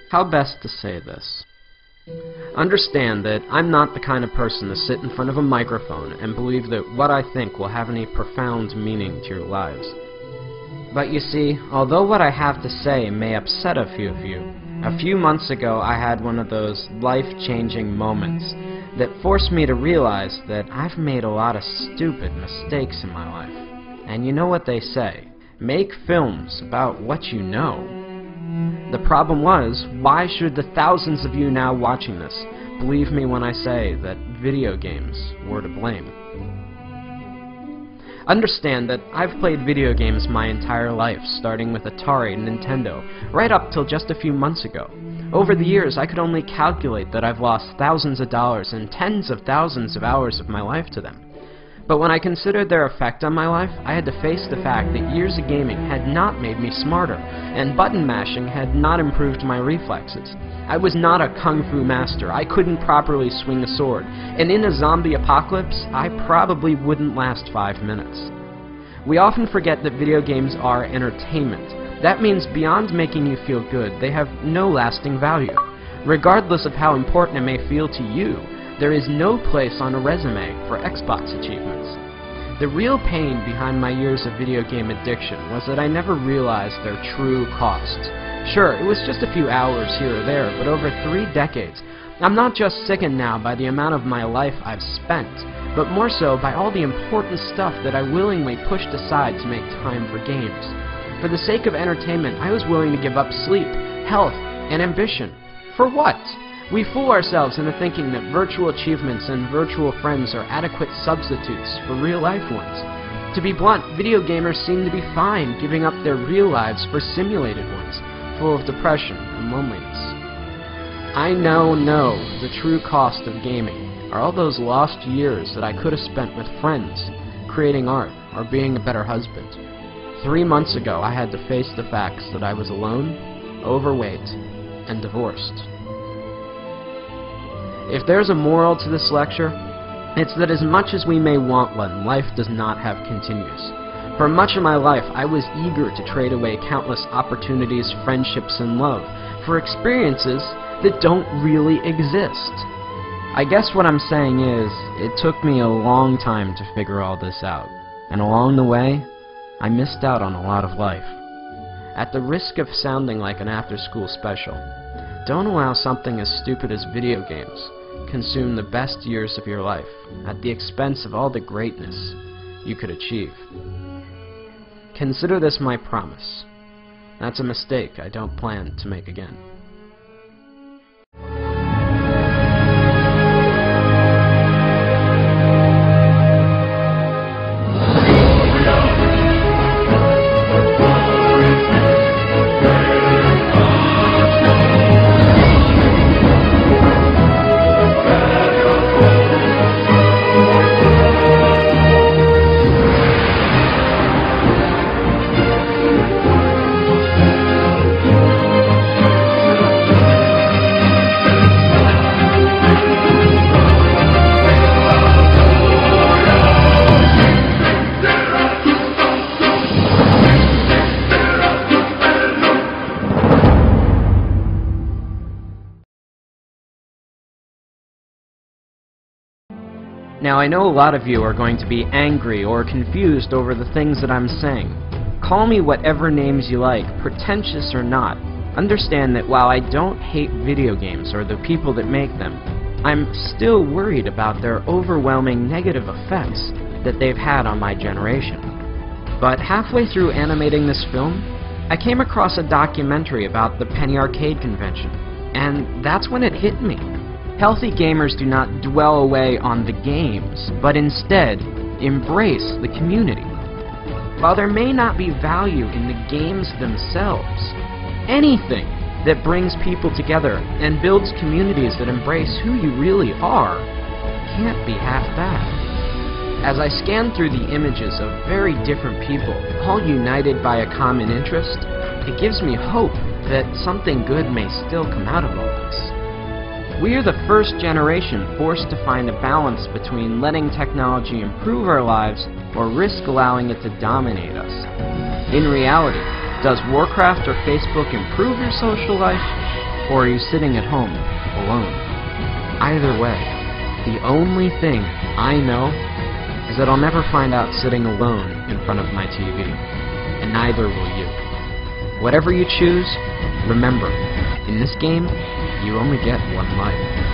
How best to say this? Understand that I'm not the kind of person to sit in front of a microphone and believe that what I think will have any profound meaning to your lives. But you see, although what I have to say may upset a few of you, a few months ago I had one of those life-changing moments that forced me to realize that I've made a lot of stupid mistakes in my life. And you know what they say, make films about what you know. The problem was, why should the thousands of you now watching this believe me when I say that video games were to blame? Understand that I've played video games my entire life, starting with Atari and Nintendo, right up till just a few months ago. Over the years, I could only calculate that I've lost thousands of dollars and tens of thousands of hours of my life to them. But when I considered their effect on my life, I had to face the fact that years of gaming had not made me smarter, and button mashing had not improved my reflexes. I was not a kung fu master, I couldn't properly swing a sword, and in a zombie apocalypse, I probably wouldn't last 5 minutes. We often forget that video games are entertainment. That means beyond making you feel good, they have no lasting value. Regardless of how important it may feel to you, there is no place on a resume for Xbox achievements. The real pain behind my years of video game addiction was that I never realized their true cost. Sure, it was just a few hours here or there, but over 3 decades, I'm not just sickened now by the amount of my life I've spent, but more so by all the important stuff that I willingly pushed aside to make time for games. For the sake of entertainment, I was willing to give up sleep, health, and ambition. For what? We fool ourselves into thinking that virtual achievements and virtual friends are adequate substitutes for real-life ones. To be blunt, video gamers seem to be fine giving up their real lives for simulated ones, full of depression and loneliness. I know the true cost of gaming are all those lost years that I could have spent with friends, creating art, or being a better husband. 3 months ago, I had to face the facts that I was alone, overweight, and divorced. If there's a moral to this lecture, it's that as much as we may want one, life does not have continues. For much of my life, I was eager to trade away countless opportunities, friendships, and love for experiences that don't really exist. I guess what I'm saying is, it took me a long time to figure all this out, and along the way, I missed out on a lot of life. At the risk of sounding like an after-school special, don't allow something as stupid as video games consume the best years of your life at the expense of all the greatness you could achieve. Consider this my promise. That's a mistake I don't plan to make again. Now, I know a lot of you are going to be angry or confused over the things that I'm saying. Call me whatever names you like, pretentious or not. Understand that while I don't hate video games or the people that make them, I'm still worried about their overwhelming negative effects that they've had on my generation. But halfway through animating this film, I came across a documentary about the Penny Arcade convention, and that's when it hit me. Healthy gamers do not dwell away on the games, but instead embrace the community. While there may not be value in the games themselves, anything that brings people together and builds communities that embrace who you really are can't be half bad. As I scan through the images of very different people, all united by a common interest, it gives me hope that something good may still come out of all this. We are the first generation forced to find a balance between letting technology improve our lives or risk allowing it to dominate us. In reality, does Warcraft or Facebook improve your social life? or are you sitting at home, alone? Either way, the only thing I know is that I'll never find out sitting alone in front of my TV, and neither will you. Whatever you choose, remember, in this game, you only get one life.